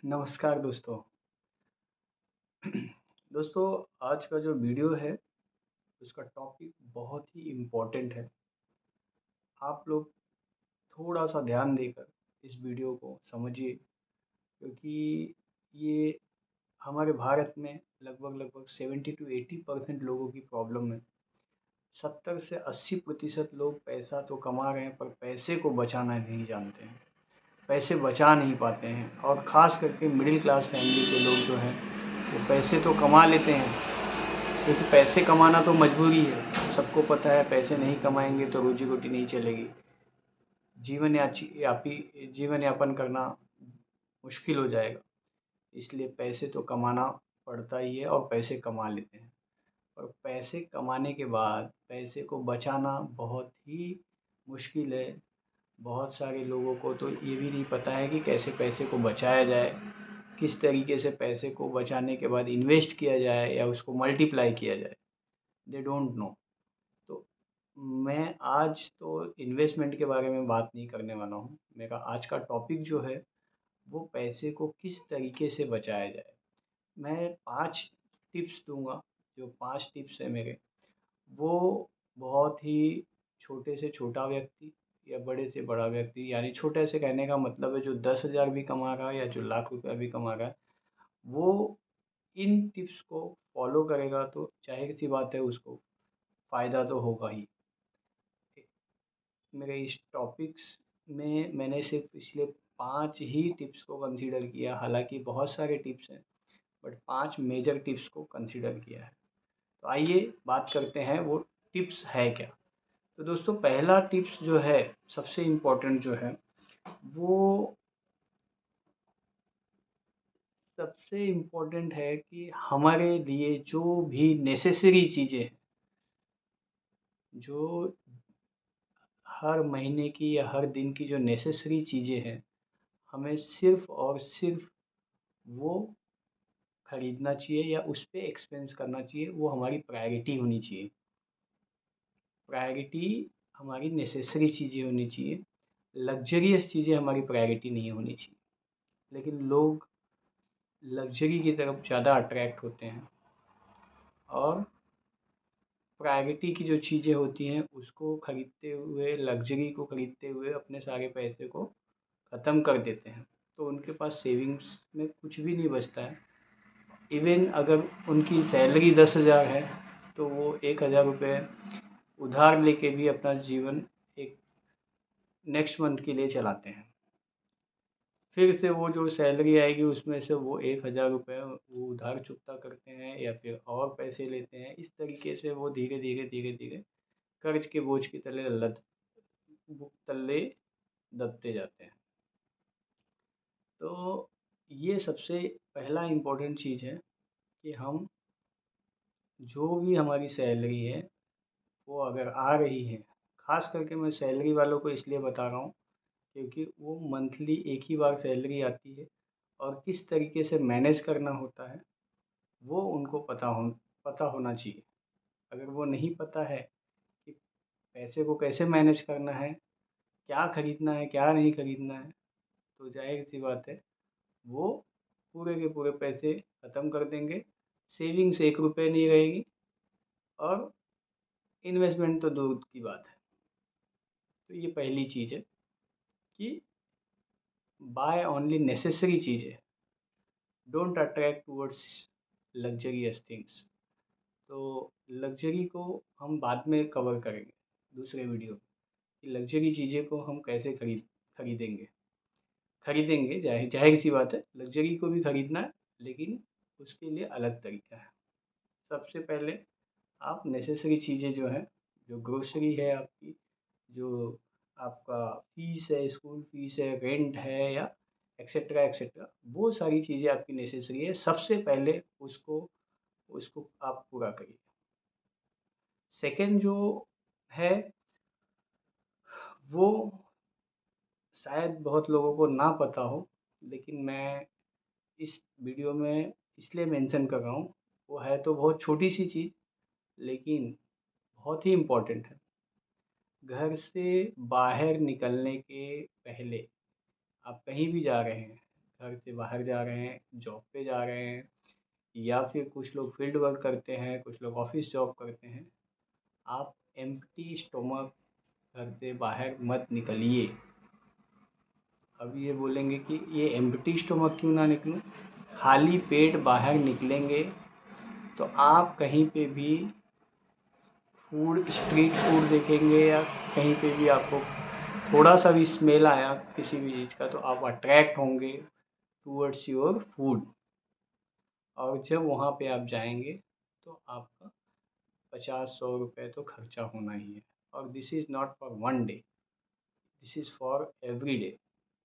नमस्कार दोस्तों। दोस्तों, आज का जो वीडियो है उसका टॉपिक बहुत ही इम्पोर्टेंट है। आप लोग थोड़ा-सा ध्यान देकर इस वीडियो को समझिए, क्योंकि ये हमारे भारत में लगभग 70 टू 80% लोगों की प्रॉब्लम है। 70 से 80% लोग पैसा तो कमा रहे हैं, पर पैसे को बचाना नहीं जानते हैं। पैसे बचा नहीं पाते हैं, और ख़ास करके मिडिल क्लास फैमिली के लोग जो हैं, वो पैसे तो कमा लेते हैं, क्योंकि पैसे कमाना तो मजबूरी है। सबको पता है पैसे नहीं कमाएँगे तो रोज़ी-रोटी नहीं चलेगी। जीवन यापन करना मुश्किल हो जाएगा। इसलिए पैसे तो कमाना पड़ता ही है और पैसे कमा लेते हैं। और पैसे कमाने के बाद पैसे को बचाना बहुत ही मुश्किल है। बहुत सारे लोगों को तो ये भी नहीं पता है कि कैसे पैसे को बचाया जाए, किस तरीके से पैसे को बचाने के बाद इन्वेस्ट किया जाए या उसको मल्टीप्लाई किया जाए। They don't know. तो मैं आज तो इन्वेस्टमेंट के बारे में बात नहीं करने वाला हूँ। मेरा आज का टॉपिक जो है वो पैसे को किस तरीके से बचाया जाए। मैं 5 टिप्स दूँगा। जो 5 टिप्स हैं मेरे, वो बहुत ही छोटे से छोटा व्यक्ति या बड़े से बड़ा व्यक्ति, यानी छोटे से कहने का मतलब है जो 10,000 भी कमा रहा है या जो लाख रुपया भी कमा रहा है, वो इन टिप्स को फॉलो करेगा तो ज़ाहिर-सी बात है उसको फ़ायदा तो होगा ही। मेरे इस टॉपिक्स में मैंने सिर्फ पिछले 5 ही टिप्स को कंसीडर किया, हालाँकि बहुत सारे टिप्स हैं, बट 5 मेजर टिप्स को कंसीडर किया है। तो आइए बात करते हैं वो टिप्स है क्या? तो दोस्तों, पहला टिप्स जो है, सबसे इम्पोर्टेंट जो है, वो सबसे इम्पोर्टेंट है कि हमारे लिए जो भी नेसेसरी चीज़ें हैं, जो हर महीने की या हर दिन की जो नेसेसरी चीज़ें हैं, हमें सिर्फ़ और सिर्फ़ वो खरीदना चाहिए या उस पे एक्सपेंस करना चाहिए। वो हमारी प्रायोरिटी होनी चाहिए। प्रायोरिटी हमारी नेसेसरी चीज़ें होनी चाहिए। लग्ज़रियस चीज़ें हमारी प्रायोरिटी नहीं होनी चाहिए। लेकिन लोग लग्ज़री की तरफ ज़्यादा अट्रैक्ट होते हैं, और प्रायोरिटी की जो चीज़ें होती हैं उसको खरीदते हुए, लग्ज़री को खरीदते हुए अपने सारे पैसे को ख़त्म कर देते हैं। तो उनके पास सेविंग्स में कुछ भी नहीं बचता है। इवन अगर उनकी सैलरी 10,000 है, तो वो 1,000 रुपये उधार लेके भी अपना जीवन एक नेक्स्ट मंथ के लिए चलाते हैं। फिर से वो जो सैलरी आएगी उसमें से वो 1,000 रुपये वो उधार चुकता करते हैं या फिर और पैसे लेते हैं। इस तरीके से वो धीरे-धीरे कर्ज़ के बोझ के तले दबते जाते हैं। तो ये सबसे पहला इम्पोर्टेंट चीज़ है कि हम जो भी हमारी सैलरी है, वो अगर आ रही है, ख़ास करके मैं सैलरी वालों को इसलिए बता रहा हूँ क्योंकि वो मंथली एक ही बार सैलरी आती है, और किस तरीके से मैनेज करना होता है वो उनको पता होना चाहिए। अगर वो नहीं पता है कि पैसे को कैसे मैनेज करना है, क्या खरीदना है, क्या नहीं खरीदना है, तो ज़ाहिर-सी बात है वो पूरे के पूरे पैसे ख़त्म कर देंगे। सेविंग्स 1 रुपए नहीं रहेगी, और इन्वेस्टमेंट तो दूर की बात है। तो ये पहली चीज़ है कि बाय ओनली नेसेसरी चीज़ें, don't attract towards luxurious things. तो लग्ज़री को हम बाद में कवर करेंगे दूसरे वीडियो में, कि लग्ज़री चीज़ें को हम कैसे खरीदेंगे। खरीदेंगे, ज़ाहिर-सी बात है, लग्ज़री को भी खरीदना है, लेकिन उसके लिए अलग तरीका है। सबसे पहले आप नेसेसरी चीज़ें जो हैं, जो ग्रोसरी है आपकी, जो आपका फ़ीस है, स्कूल फ़ीस है, रेंट है, या एक्सेट्रा, वो सारी चीज़ें आपकी नेसेसरी है। सबसे पहले उसको उसको आप पूरा करिए। सेकंड जो है, वो शायद बहुत लोगों को ना पता हो, लेकिन मैं इस वीडियो में इसलिए मेंशन कर रहा हूँ। वो है तो बहुत छोटी-सी चीज़, लेकिन बहुत ही इम्पोर्टेंट है। घर से बाहर निकलने के पहले, आप कहीं भी जा रहे हैं, घर से बाहर जा रहे हैं, जॉब पे जा रहे हैं, या फिर कुछ लोग फील्ड वर्क करते हैं, कुछ लोग ऑफिस जॉब करते हैं, आप एम्प्टी स्टोमक घर से बाहर मत निकलिए। अब ये बोलेंगे कि ये एम्प्टी स्टोमक क्यों ना निकलूं? खाली पेट बाहर निकलेंगे तो आप कहीं पे भी स्ट्रीट फूड देखेंगे, या कहीं पे भी आपको थोड़ा सा भी स्मेल आया किसी भी चीज़ का, तो आप अट्रैक्ट होंगे टूवर्ड्स योर फूड। और जब वहाँ पे आप जाएंगे तो आपका 50-100 रुपये तो खर्चा होना ही है। और this is not for one day, this is for every day.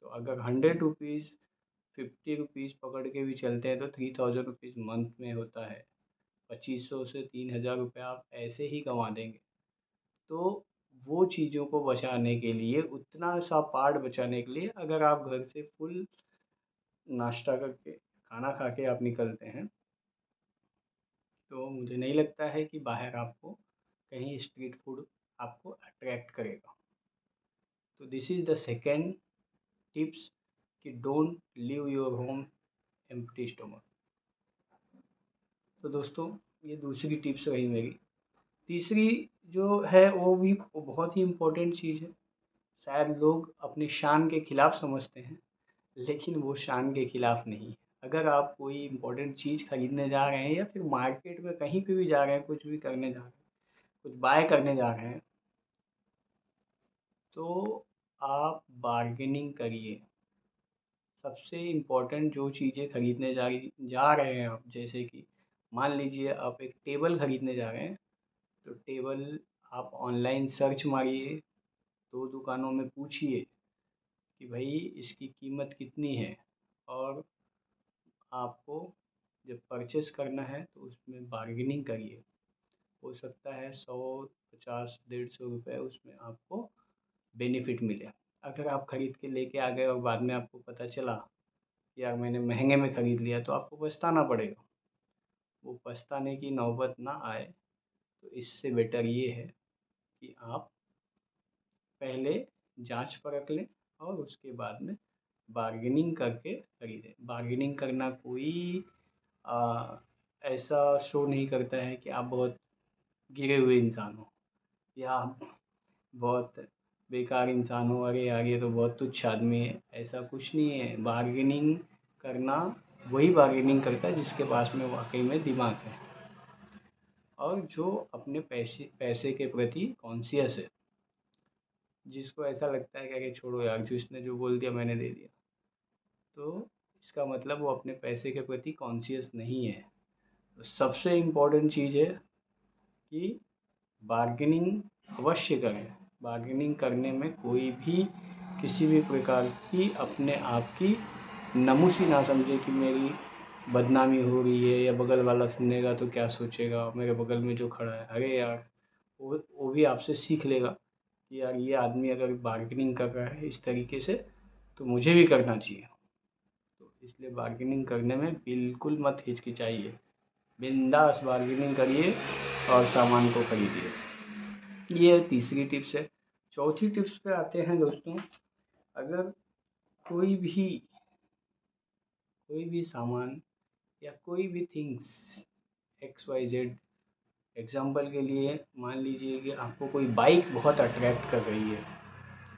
तो अगर 100 रुपीज़ 50 रुपीज़ पकड़ के भी चलते हैं तो 3000 रुपीज़ मंथ में होता है। 2500 से 3000 रुपये आप ऐसे ही कमा देंगे। तो वो चीज़ों को बचाने के लिए, उतना सा पार्ट बचाने के लिए, अगर आप घर से फुल नाश्ता करके खाना खा के आप निकलते हैं, तो मुझे नहीं लगता है कि बाहर आपको कहीं स्ट्रीट फूड आपको अट्रैक्ट करेगा। तो this is the second tips कि don't leave your home empty stomach. तो दोस्तों, ये दूसरी टिप्स रही मेरी। तीसरी जो है वो बहुत ही इम्पोर्टेंट चीज़ है। शायद लोग अपनी शान के खिलाफ समझते हैं, लेकिन वो शान के खिलाफ नहीं है। अगर आप कोई इम्पोर्टेंट चीज़ खरीदने जा रहे हैं, या फिर मार्केट में कहीं पे भी जा रहे हैं, कुछ भी करने जा रहे हैं, कुछ बाय करने जा रहे हैं, तो आप बार्गेनिंग करिए। सबसे इम्पोर्टेंट जो चीज़ें खरीदने जा रहे हैं आप, जैसे कि मान लीजिए आप एक टेबल खरीदने जा रहे हैं, तो टेबल आप ऑनलाइन सर्च मारिए, 2 दुकानों में पूछिए कि भाई इसकी कीमत कितनी है, और आपको जब परचेस करना है तो उसमें बार्गेनिंग करिए। हो सकता है 100, 50, 150 रुपये उसमें आपको बेनिफिट मिले। अगर आप ख़रीद के लेके आ गए और बाद में आपको पता चला कि यार मैंने महंगे में ख़रीद लिया, तो आपको पछताना पड़ेगा। वो पछताने की नौबत ना आए, तो इससे बेटर ये है कि आप पहले जांच परख लें और उसके बाद में बार्गेनिंग करके खरीदें। बार्गेनिंग करना कोई आ, ऐसा शो नहीं करता है कि आप बहुत गिरे हुए इंसान हो, या आप बहुत बेकार इंसान हो, अरे यार ये तो बहुत तुच्छ आदमी है। ऐसा कुछ नहीं है। बार्गेनिंग करना वही बार्गेनिंग करता है जिसके पास में वाकई में दिमाग है, और जो अपने पैसे पैसे के प्रति कॉन्शियस है। जिसको ऐसा लगता है कि अरे छोड़ो यार, जो इसने जो बोल दिया मैंने दे दिया, तो इसका मतलब वो अपने पैसे के प्रति कॉन्शियस नहीं है। तो सबसे इम्पोर्टेंट चीज़ है कि बार्गेनिंग अवश्य करें। बार्गेनिंग करने में कोई भी किसी भी प्रकार की अपने आप की नमूसी ना समझे कि मेरी बदनामी हो रही है, या बगल वाला सुनेगा तो क्या सोचेगा, मेरे बगल में जो खड़ा है। अरे यार, वो भी आपसे सीख लेगा कि यार ये आदमी अगर बार्गेनिंग कर रहा है इस तरीके से, तो मुझे भी करना चाहिए। तो इसलिए बार्गेनिंग करने में बिल्कुल मत हिचकिचाइए, बिंदास बार्गेनिंग करिए और सामान को खरीदिए। ये तीसरी टिप्स है। चौथी टिप्स पे आते हैं दोस्तों। अगर कोई भी सामान या कोई भी थिंग्स XYZ, एग्जाम्पल के लिए मान लीजिए कि आपको कोई बाइक बहुत अट्रैक्ट कर रही है।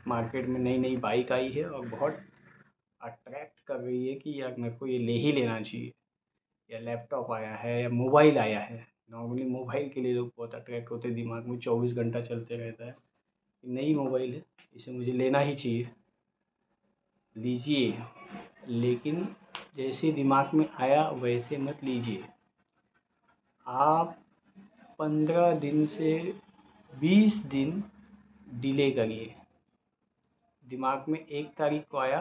मार्केट में नई नई बाइक आई है और बहुत अट्रैक्ट कर रही है कि यार मेरे को ये ले ही लेना चाहिए। या लैपटॉप आया है, या मोबाइल आया है। नॉर्मली मोबाइल के लिए लोग बहुत अट्रैक्ट होते हैं, दिमाग में 24 घंटा चलते रहता है, नई मोबाइल है, इसे मुझे लेना ही चाहिए। लीजिए, लेकिन जैसे दिमाग में आया वैसे मत लीजिए। आप 15 दिन से 20 दिन डिले करिए। दिमाग में 1 तारीख को आया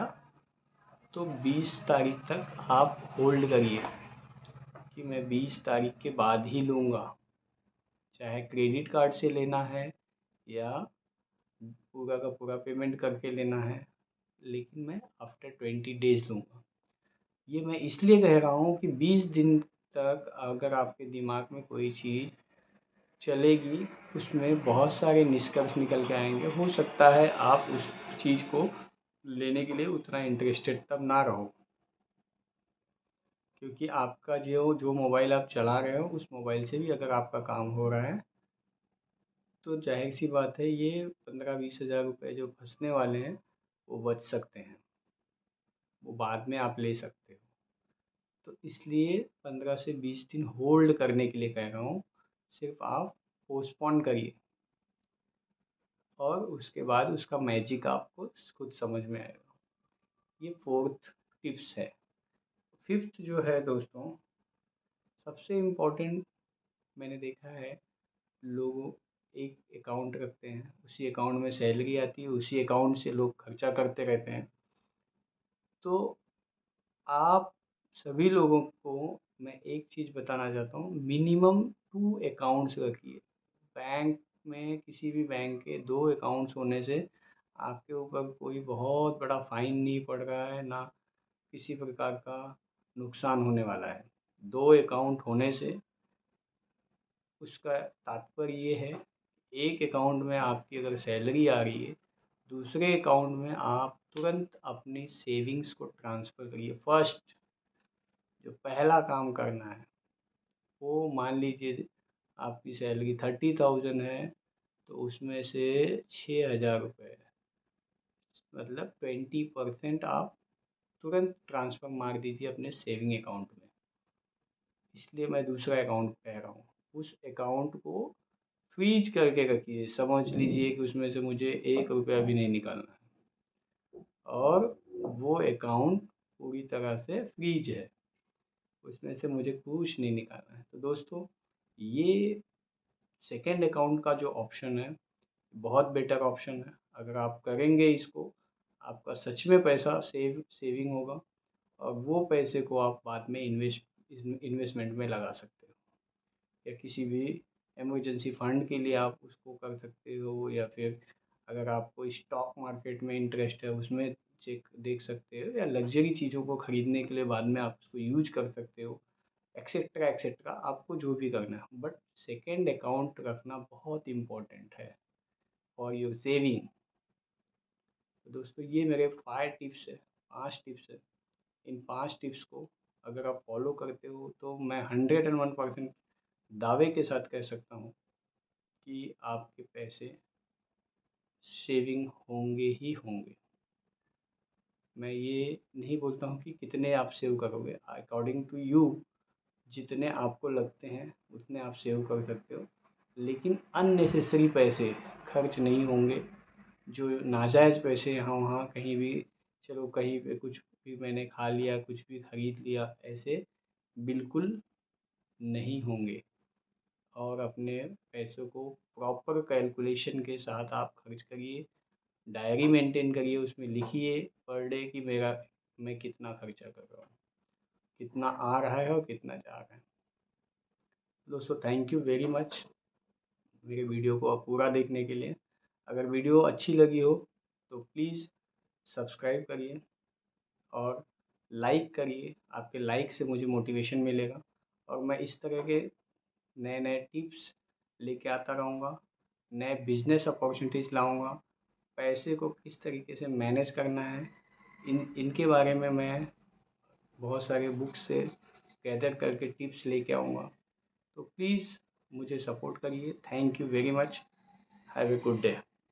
तो 20 तारीख तक आप होल्ड करिए कि मैं 20 तारीख के बाद ही लूँगा। चाहे क्रेडिट कार्ड से लेना है, या पूरा का पूरा पेमेंट करके लेना है, लेकिन मैं आफ्टर 20 डेज़ लूँगा। ये मैं इसलिए कह रहा हूँ कि 20 दिन तक अगर आपके दिमाग में कोई चीज़ चलेगी, उसमें बहुत सारे निष्कर्ष निकल के आएंगे। हो सकता है आप उस चीज़ को लेने के लिए उतना इंटरेस्टेड तब ना रहो। क्योंकि आपका जो मोबाइल आप चला रहे हो उस मोबाइल से भी अगर आपका काम हो रहा है तो जाहिर सी बात है ये 15-20 हज़ार रुपये जो फंसने वाले हैं वो बच सकते हैं, वो बाद में आप ले सकते हो। तो इसलिए 15 से 20 दिन होल्ड करने के लिए कह रहा हूँ, सिर्फ आप पोस्टपोन करिए और उसके बाद उसका मैजिक आपको खुद समझ में आएगा। ये 4th टिप्स है। 5th जो है दोस्तों, सबसे इम्पोर्टेंट मैंने देखा है, लोग एक अकाउंट रखते हैं, उसी अकाउंट में सैलरी आती है, उसी अकाउंट से लोग खर्चा करते रहते हैं। तो आप सभी लोगों को मैं एक चीज़ बताना चाहता हूँ, मिनिमम 2 अकाउंट्स रखिए। बैंक में किसी भी बैंक के 2 अकाउंट्स होने से आपके ऊपर कोई बहुत बड़ा फ़ाइन नहीं पड़ रहा है, ना किसी प्रकार का नुकसान होने वाला है। 2 अकाउंट होने से उसका तात्पर्य ये है, एक अकाउंट में आपकी अगर सैलरी आ रही है, दूसरे अकाउंट में आप तुरंत अपनी सेविंग्स को ट्रांसफ़र करिए। फर्स्ट जो पहला काम करना है, वो मान लीजिए आपकी सैलरी 30,000 है, तो उसमें से 6,000 रुपये है, मतलब 20% आप तुरंत ट्रांसफ़र मार दीजिए अपने सेविंग अकाउंट में। इसलिए मैं दूसरा अकाउंट कह रहा हूँ, उस अकाउंट को फ्रीज करके रखिए। समझ लीजिए कि उसमें से मुझे 1 रुपया भी नहीं निकालना है और वो अकाउंट पूरी तरह से फ्रीज है, उसमें से मुझे कुछ नहीं निकालना है। तो दोस्तों, ये सेकंड अकाउंट का जो ऑप्शन है, बहुत बेटर ऑप्शन है। अगर आप करेंगे इसको, आपका सच में पैसा सेविंग होगा और वो पैसे को आप बाद में इन्वेस्टमेंट में लगा सकते हो, या किसी भी इमरजेंसी फ़ंड के लिए आप उसको कर सकते हो, या फिर अगर आपको स्टॉक मार्केट में इंटरेस्ट है उसमें चेक देख सकते हो, या लग्ज़री चीज़ों को ख़रीदने के लिए बाद में आप उसको यूज कर सकते हो, एक्सेट्रा एक्सेट्रा, आपको जो भी करना है। बट सेकंड अकाउंट रखना बहुत इम्पोर्टेंट है फॉर योर सेविंग। तो दोस्तों, ये मेरे 5 टिप्स है, 5 टिप्स है। इन 5 टिप्स को अगर आप फॉलो करते हो तो मैं 101% दावे के साथ कह सकता हूँ कि आपके पैसे सेविंग होंगे ही होंगे। मैं ये नहीं बोलता हूँ कि कितने आप सेव करोगे, अकॉर्डिंग टू यू जितने आपको लगते हैं उतने आप सेव कर सकते हो, लेकिन अननेसेसरी पैसे खर्च नहीं होंगे। जो नाजायज़ पैसे यहाँ वहाँ कहीं भी, चलो कहीं पे कुछ भी मैंने खा लिया, कुछ भी खरीद लिया, ऐसे बिल्कुल नहीं होंगे। और अपने पैसों को प्रॉपर कैलकुलेशन के साथ आप खर्च करिए, डायरी मेंटेन करिए, उसमें लिखिए पर डे कि मैं कितना खर्चा कर रहा हूँ, कितना आ रहा है और कितना जा रहा है। दोस्तों, थैंक यू वेरी मच मेरे वीडियो को पूरा देखने के लिए। अगर वीडियो अच्छी लगी हो तो प्लीज़ सब्सक्राइब करिए और लाइक करिए। आपके लाइक से मुझे मोटिवेशन मिलेगा और मैं इस तरह के नए नए टिप्स लेके आता रहूँगा, नए बिजनेस अपॉर्चुनिटीज़ लाऊँगा। पैसे को किस तरीके से मैनेज करना है, इनके बारे में मैं बहुत सारे बुक्स से गैदर करके टिप्स लेके आऊँगा। तो प्लीज़ मुझे सपोर्ट करिए। Thank you very much. Have a good day.